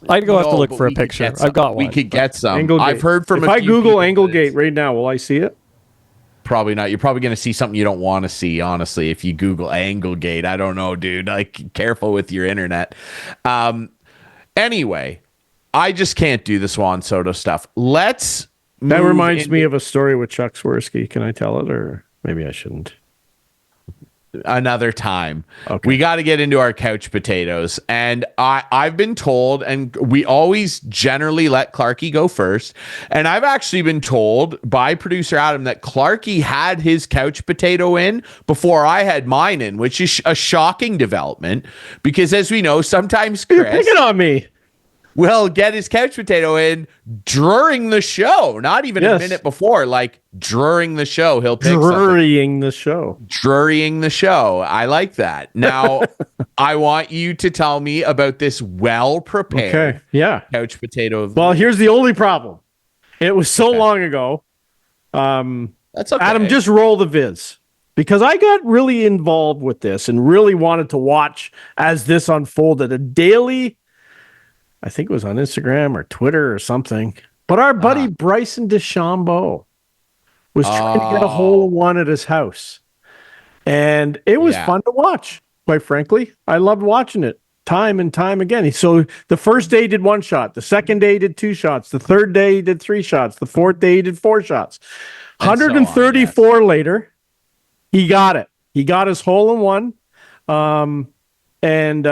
I'd go have to look for a picture. I've got one. We could get some. Anglegate. I've heard from if I Google Anglegate right now, will I see it? Probably not. You're probably going to see something you don't want to see, honestly, if you Google Anglegate. I don't know, dude. Like, careful with your internet. Anyway, I just can't do this Juan Soto stuff. That reminds me of a story with Chuck Swirsky. Can I tell it, or maybe I shouldn't? Another time. Okay. We got to get into our couch potatoes. And I've been told, and we always generally let Clarkey go first. And I've actually been told by producer Adam that Clarkey had his couch potato in before I had mine in, which is a shocking development because, as we know, sometimes Chris... You're picking on me. Will get his couch potato in during the show, not even a minute before, like during the show. He'll pick Drurying the show. Drurying the show. I like that. Now, I want you to tell me about this well-prepared couch potato. Well, here's the only problem. It was so long ago. That's okay. Adam, just roll the viz. Because I got really involved with this and really wanted to watch as this unfolded. A daily... I think it was on Instagram or Twitter or something. But our buddy Bryson DeChambeau was trying to get a hole in one at his house. And it was fun to watch. quite frankly. I loved watching it time and time again. So the first day he did 1 shot. The second day he did 2 shots. The third day he did 3 shots. The fourth day he did 4 shots. 134 later, he got it. He got his hole in one. And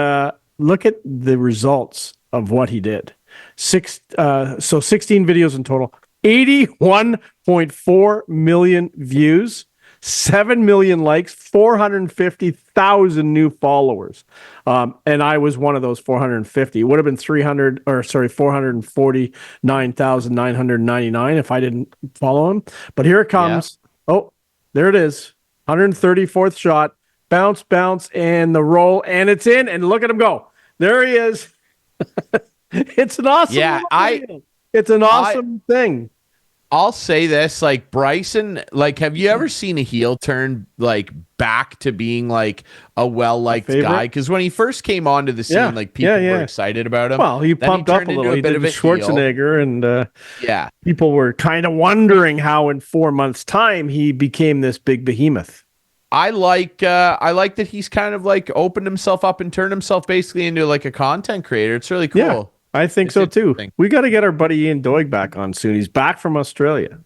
look at the results of what he did. 16 videos in total. 81.4 million views. 7 million likes, 450,000 new followers. And I was one of those 450. It would have been 449,999 if I didn't follow him. But here it comes. Yeah. Oh, there it is. 134th shot. Bounce, and the roll, and it's in. And look at him go. There he is. It's an awesome it's an awesome thing. I'll say this, like Bryson, like, have you ever seen a heel turn like back to being like a well-liked guy? Because when he first came onto the scene, like people were excited about him. Well, he pumped up a little. He did Schwarzenegger, and people were kind of wondering how in 4 months' time he became this big behemoth. I like that he's kind of like opened himself up and turned himself basically into like a content creator. It's really cool. Yeah. I think so too. We got to get our buddy Ian Doig back on soon. He's back from Australia.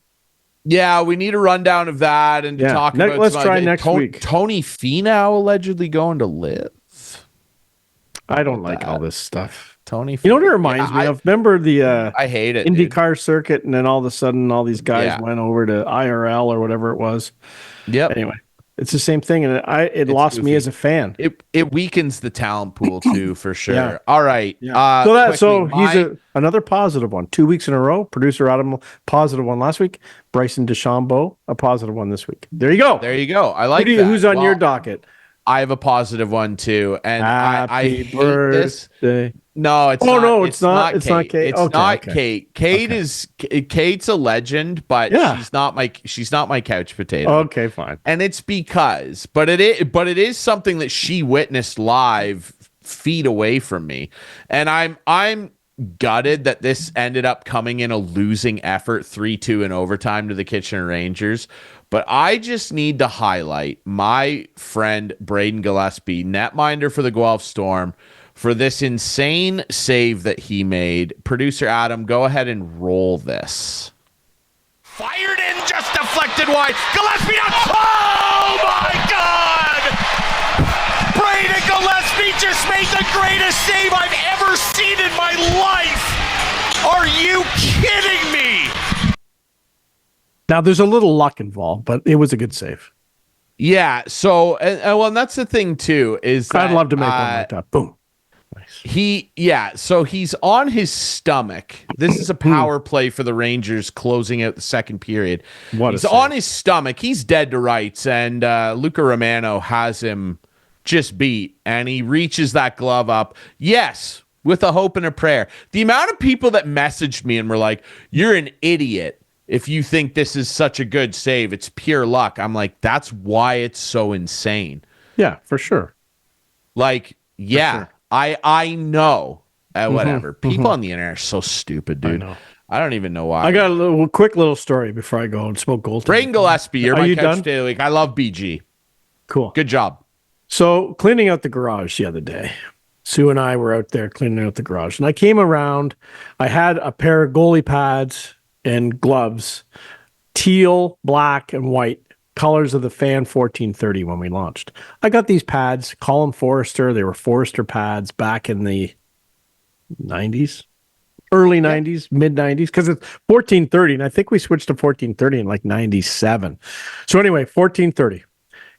Yeah, we need a rundown of that and to talk about. Let's try next week. Tony Finau allegedly going to live. I don't like all this stuff. Tony, you know what it reminds me of? Remember the I hate it IndyCar circuit, and then all of a sudden, all these guys went over to IRL or whatever it was. Yep. Anyway. It's the same thing, and it lost me as a fan. It weakens the talent pool too, for sure. Yeah. All right. Yeah. So he's another positive one. 2 weeks in a row. Producer Adam, positive one last week. Bryson DeChambeau, a positive one this week. There you go. I like that. Who's on your docket? I have a positive one too, and I hate this. No, it's not. No, it's not. It's not Kate. It's not Kate. Kate's a legend, but she's not my couch potato. Okay, fine. And it's because, but it is something that she witnessed live feet away from me, and I'm gutted that this ended up coming in a losing effort, 3-2 in overtime to the Kitchener Rangers. But I just need to highlight my friend Braden Gillespie, netminder for the Guelph Storm, for this insane save that he made. Producer Adam, go ahead and roll this. Fired in, just deflected wide. Gillespie, oh my God! Braden Gillespie just made the greatest save I've ever seen in my life. Are you kidding me? Now, there's a little luck involved, but it was a good save. Yeah, so, and that's the thing, too, is that, I'd love to make one like that. Boom. Nice. So he's on his stomach. This is a power play for the Rangers closing out the second period. He's on his stomach. He's dead to rights, and Luca Romano has him just beat, and he reaches that glove up. Yes, with a hope and a prayer. The amount of people that messaged me and were like, "You're an idiot if you think this is such a good save. It's pure luck." I'm like, that's why it's so insane. Yeah, for sure. Like, yeah, sure. I know. Whatever. People on the internet are so stupid, dude. I don't even know why. I got a quick little story before I go and smoke gold. Braden Gillespie, you're my couch daily league. I love BG. Cool. Good job. So, cleaning out the garage the other day. Sue and I were out there cleaning out the garage. And I came around. I had a pair of goalie pads and gloves, teal, black, and white, colors of the Fan 1430 when we launched. I got these pads, call them Forrester. They were Forrester pads back in the 90s, early 90s, mid 90s, because it's 1430, and I think we switched to 1430 in like 97. So anyway, 1430.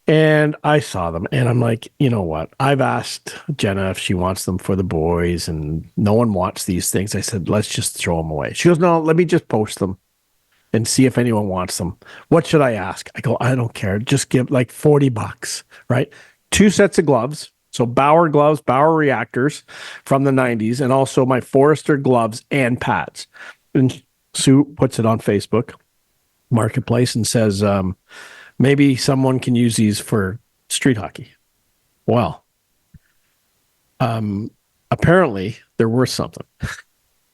And I saw them, and I'm like, you know what? I've asked Jenna if she wants them for the boys, and no one wants these things. I said, let's just throw them away. She goes, no, let me just post them and see if anyone wants them. What should I ask? I go, I don't care. Just give like $40, right? 2 sets of gloves. So Bauer gloves, Bauer reactors from the 90s, and also my Forrester gloves and pads. And Sue puts it on Facebook Marketplace and says, maybe someone can use these for street hockey. Well, apparently they're worth something.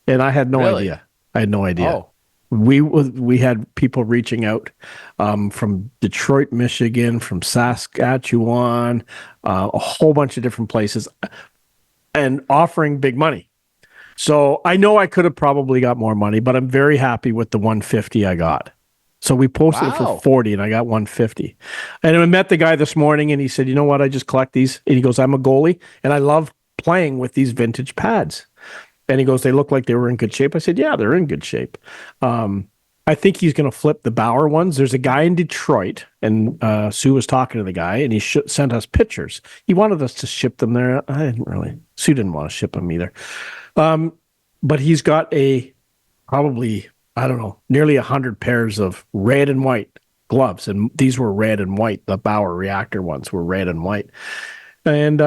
And I had no idea. I had no idea. Oh. We had people reaching out from Detroit, Michigan, from Saskatchewan, a whole bunch of different places, and offering big money. So I know I could have probably got more money, but I'm very happy with the 150 I got. So we posted it for 40 and I got 150. And I met the guy this morning and he said, you know what? I just collect these. And he goes, I'm a goalie and I love playing with these vintage pads. And he goes, they look like they were in good shape. I said, yeah, they're in good shape. I think he's going to flip the Bauer ones. There's a guy in Detroit, and Sue was talking to the guy, and he sent us pictures. He wanted us to ship them there. I didn't really. Sue didn't want to ship them either. But he's got probably, I don't know, nearly 100 pairs of red and white gloves, and these were red and white. The Bauer reactor ones were red and white. And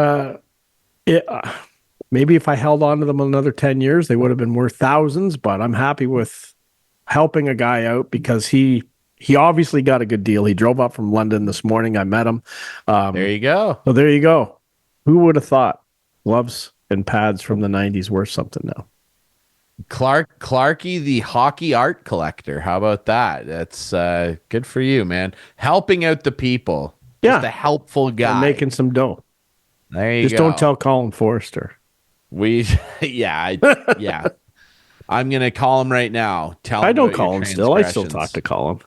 maybe if I held on to them another 10 years, they would have been worth thousands, but I'm happy with helping a guy out because he obviously got a good deal. He drove up from London this morning. I met him. There you go. So there you go. Who would have thought gloves and pads from the 90s worth something now? Clarkey, the hockey art collector. How about that? That's good for you, man. Helping out the people. Yeah. Just a helpful guy. And making some dough. There you go. Just don't tell Colin Forrester. Yeah. I'm going to call him right now. I don't call him still. I still talk to Colin.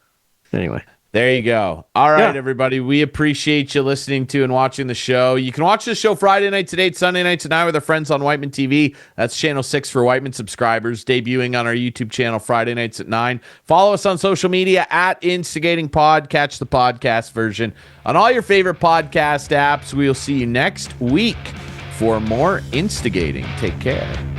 Anyway. There you go. All right, everybody. We appreciate you listening to and watching the show. You can watch the show Friday nights at 8, Sunday nights at 9 with our friends on Whiteman TV. That's channel 6 for Whiteman subscribers, debuting on our YouTube channel Friday nights at 9. Follow us on social media at Instigating Pod. Catch the podcast version on all your favorite podcast apps. We'll see you next week for more Instigating. Take care.